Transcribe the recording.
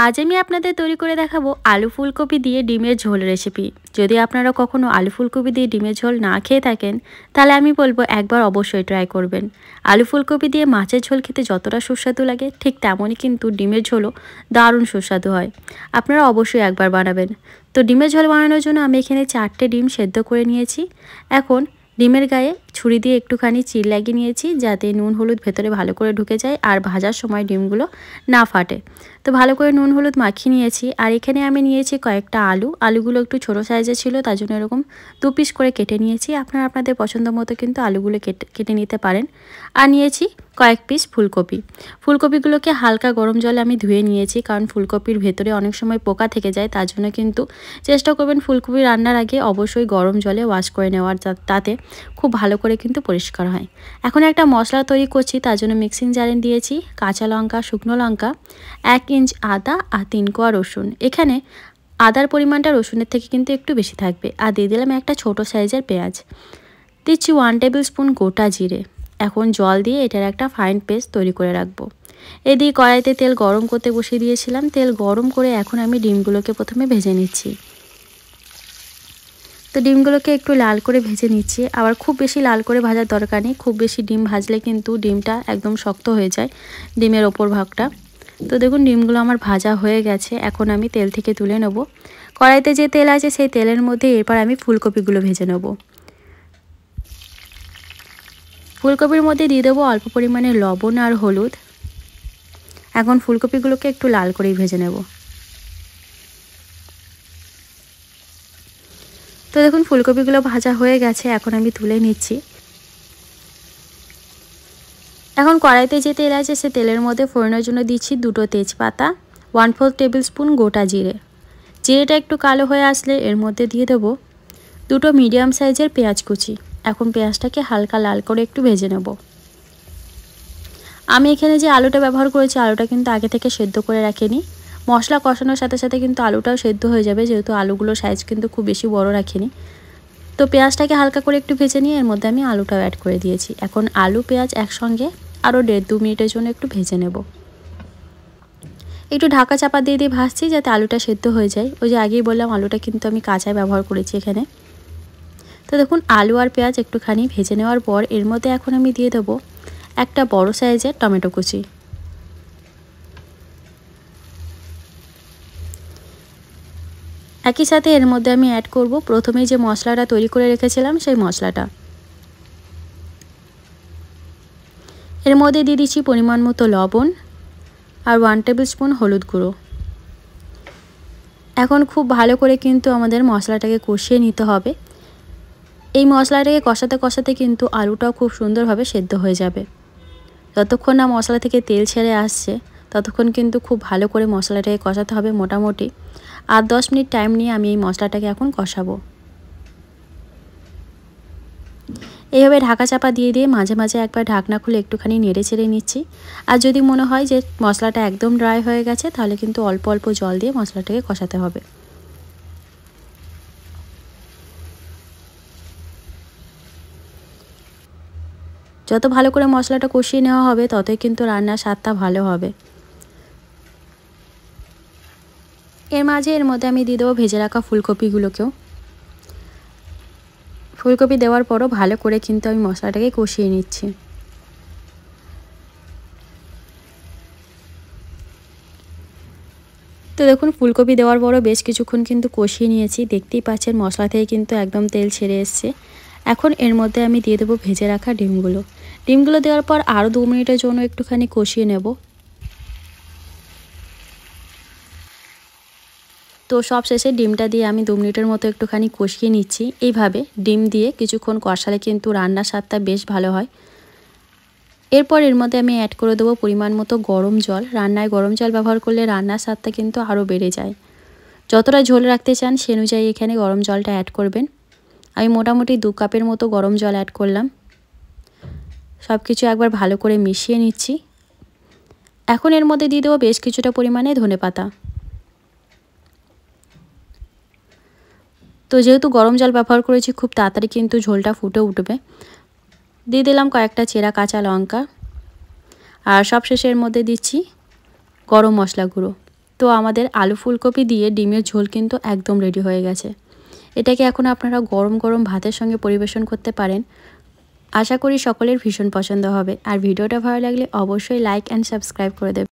আজ আমি আপনাদের তৈরি করে দেখাবো আলু ফুলকপি দিয়ে ডিমের ঝোল রেসিপি। যদি আপনারা কখনো আলু ফুলকপি দিয়ে ডিমের ঝোল না খেয়ে থাকেন তাহলে আমি বলবো একবার অবশ্যই ট্রাই করবেন। আলু ফুলকপি দিয়ে মাছের ঝোল খেতে যতটা সুস্বাদু লাগে ঠিক তেমনই কিন্তু ডিমের ঝোলও দারুণ সুস্বাদু হয়। আপনারা অবশ্যই একবার বানাবেন। তো ডিমের ঝোল বানানোর জন্য আমি এখানে 4টে ডিম সেদ্ধ করে নিয়েছি। এখন ডিমের গায়ে ছুরি দিয়ে একটুখানি চির লাগিয়ে নিয়েছি যাতে নুন হলুদ ভেতরে ভালো করে ঢুকে যায় আর ভাজার সময় ডিমগুলো না ফাটে। তো ভালো করে নুন হলুদ মাখিয়ে নিয়েছি। আর এখানে আমি নিয়েছি কয়েকটা আলুগুলো একটু ছোটো সাইজের ছিল, তার জন্য এরকম 2 পিস করে কেটে নিয়েছি। আপনারা আপনাদের পছন্দ মতো কিন্তু আলুগুলো কেটে নিতে পারেন। আর নিয়েছি কয়েক পিস ফুলকপিগুলোকে হালকা গরম জলে আমি ধুয়ে নিয়েছি, কারণ ফুলকপির ভেতরে অনেক সময় পোকা থেকে যায়। তার জন্য কিন্তু চেষ্টা করবেন ফুলকপি রান্নার আগে অবশ্যই গরম জলে ওয়াশ করে নেওয়ার, তাতে খুব ভালো করে কিন্তু পরিষ্কার হয়। এখন একটা মশলা তৈরি করছি, তার জন্য মিক্সিং জারে দিয়েছি কাঁচা লঙ্কা, শুকনো লঙ্কা, 1 ইঞ্চ আদা আর 3 কোয়া রসুন। এখানে আদার পরিমাণটা রসুনের থেকে কিন্তু একটু বেশি থাকবে। আর দিয়ে দিলাম একটা ছোট সাইজের পেঁয়াজ, দিচ্ছি 1 টেবিল স্পুন গোটা জিরে। এখন জল দিয়ে এটার একটা ফাইন পেস্ট তৈরি করে রাখবো। এদিকে কড়াইতে তেল গরম করতে বসিয়ে দিয়েছিলাম। তেল গরম করে এখন আমি ডিমগুলোকে প্রথমে ভেজে নিচ্ছি। তো ডিমগুলোকে একটু লাল করে ভেজে নিচ্ছি। আবার খুব বেশি লাল করে ভাজার দরকার নেই, খুব বেশি ডিম ভাজলে কিন্তু ডিমটা একদম শক্ত হয়ে যায়, ডিমের ওপর ভাগটা। তো দেখুন ডিমগুলো আমার ভাজা হয়ে গেছে। এখন আমি তেল থেকে তুলে নেব। কড়াইতে যে তেল আছে সেই তেলের মধ্যে এরপর আমি ফুলকপিগুলো ভেজে নেব। ফুলকপির মধ্যে দিয়ে দেবো অল্প পরিমাণে লবণ আর হলুদ। এখন ফুলকপিগুলোকে একটু লাল করেই ভেজে নেব। তো দেখুন ফুলকপিগুলো ভাজা হয়ে গেছে, এখন আমি তুলে নিচ্ছি। এখন কড়াইতে যে তেল আছে সে তেলের মধ্যে ফোড়নের জন্য দিচ্ছি 2টো তেজপাতা, 1/4 টেবিল স্পুন গোটা জিরে। জিরেটা একটু কালো হয়ে আসলে এর মধ্যে দিয়ে দেবো 2টো মিডিয়াম সাইজের পেঁয়াজ কুচি। এখন পেঁয়াজটাকে হালকা লাল করে একটু ভেজে নেব। আমি এখানে যে আলুটা ব্যবহার করেছি আলুটা কিন্তু আগে থেকে সেদ্ধ করে রাখিনি। মশলা কষানোর সাথে সাথে কিন্তু আলুটাও সেদ্ধ হয়ে যাবে, যেহেতু আলুগুলোর সাইজ কিন্তু খুব বেশি বড় রাখিনি। তো পেঁয়াজটাকে হালকা করে একটু ভেজে নিয়ে এর মধ্যে আমি আলুটাও অ্যাড করে দিয়েছি। এখন আলু পেঁয়াজ একসঙ্গে আরও 1.5-2 মিনিটের জন্য একটু ভেজে নেব। একটু ঢাকা চাপা দিয়ে দিয়ে ভাজছি যাতে আলুটা সেদ্ধ হয়ে যায়। ওই যে আগেই বললাম আলুটা কিন্তু আমি কাঁচাই ব্যবহার করেছি এখানে। তো দেখুন আলু আর পেঁয়াজ একটুখানি ভেজে নেওয়ার পর এর মধ্যে এখন আমি দিয়ে দেবো একটা বড় সাইজের টমেটো কুচি। একই সাথে এর মধ্যে আমি অ্যাড করব প্রথমেই যে মশলাটা তৈরি করে রেখেছিলাম সেই মশলাটা। এর মধ্যে দিয়ে দিচ্ছি পরিমাণ মতো লবণ আর 1 টেবিল স্পুন হলুদ গুঁড়ো। এখন খুব ভালো করে কিন্তু আমাদের মশলাটাকে কষিয়ে নিতে হবে। এই মশলাটাকে কষাতে কষাতে কিন্তু আলুটাও খুব সুন্দরভাবে সেদ্ধ হয়ে যাবে। যতক্ষণ না মশলা থেকে তেল ছেড়ে আসছে ততক্ষণ কিন্তু খুব ভালো করে মশলাটাকে কষাতে হবে। মোটামুটি 8-10 মিনিট টাইম নিয়ে আমি এই মশলাটাকে এখন কষাবো। এইভাবে ঢাকা চাপা দিয়ে দিয়ে মাঝে মাঝে একবার ঢাকনা খুলে একটুখানি নেড়ে ছেড়ে নিচ্ছি। আর যদি মনে হয় যে মশলাটা একদম ড্রাই হয়ে গেছে তাহলে কিন্তু অল্প অল্প জল দিয়ে মশলাটাকে কষাতে হবে। যত ভালো করে মশলাটা কষিয়ে নেওয়া হবে ততই কিন্তু রান্নার স্বাদটা ভালো হবে। এর মাঝে এর মধ্যে আমি দিয়ে দেবো ভেজে রাখা ফুলকপিগুলোকেও। ফুলকপি দেওয়ার পরও ভালো করে কিন্তু আমি মশলাটাকে কষিয়ে নিচ্ছি। তো দেখুন ফুলকপি দেওয়ার পরও বেশ কিছুক্ষণ কিন্তু কষিয়ে নিয়েছি। দেখতেই পাচ্ছেন মশলা থেকে কিন্তু একদম তেল ছেড়ে এসছে। এখন এর মধ্যে আমি দিয়ে দেবো ভেজে রাখা ডিমগুলো দেওয়ার পর আরও 2 মিনিটের জন্য একটুখানি কষিয়ে নেব। তো সব শেষে ডিমটা দিয়ে আমি 2 মিনিটের মতো একটুখানি কষিয়ে নিচ্ছি। এইভাবে ডিম দিয়ে কিছুক্ষণ কষালে কিন্তু রান্নার স্বাদটা বেশ ভালো হয়। এরপর এর মধ্যে আমি অ্যাড করে দেবো পরিমাণ মতো গরম জল। রান্নায় গরম জল ব্যবহার করলে রান্নার স্বাদটা কিন্তু আরও বেড়ে যায়। যতটা ঝোল রাখতে চান সে অনুযায়ী এখানে গরম জলটা অ্যাড করবেন। আমি মোটামুটি 2 কাপের মতো গরম জল অ্যাড করলাম। সব কিছু একবার ভালো করে মিশিয়ে নিচ্ছি। এখন এর মধ্যে দিয়ে দেবো বেশ কিছুটা পরিমাণে ধনেপাতা। তো যেহেতু গরম জল ব্যবহার করেছি খুব তাড়াতাড়ি কিন্তু ঝোলটা ফুটে উঠবে। দিয়ে দিলাম কয়েকটা চেরা কাঁচা লঙ্কা। আর সবশেষে এর মধ্যে দিচ্ছি গরম মশলা গুঁড়ো। তো আমাদের আলু ফুলকপি দিয়ে ডিমের ঝোল কিন্তু একদম রেডি হয়ে গেছে। এটাকে এখন আপনারা গরম গরম ভাতের সঙ্গে পরিবেশন করতে পারেন। আশা করি সকলের ভীষণ পছন্দ হবে। আর ভিডিওটা ভালো লাগলে অবশ্যই লাইক অ্যান্ড সাবস্ক্রাইব করে দেবেন।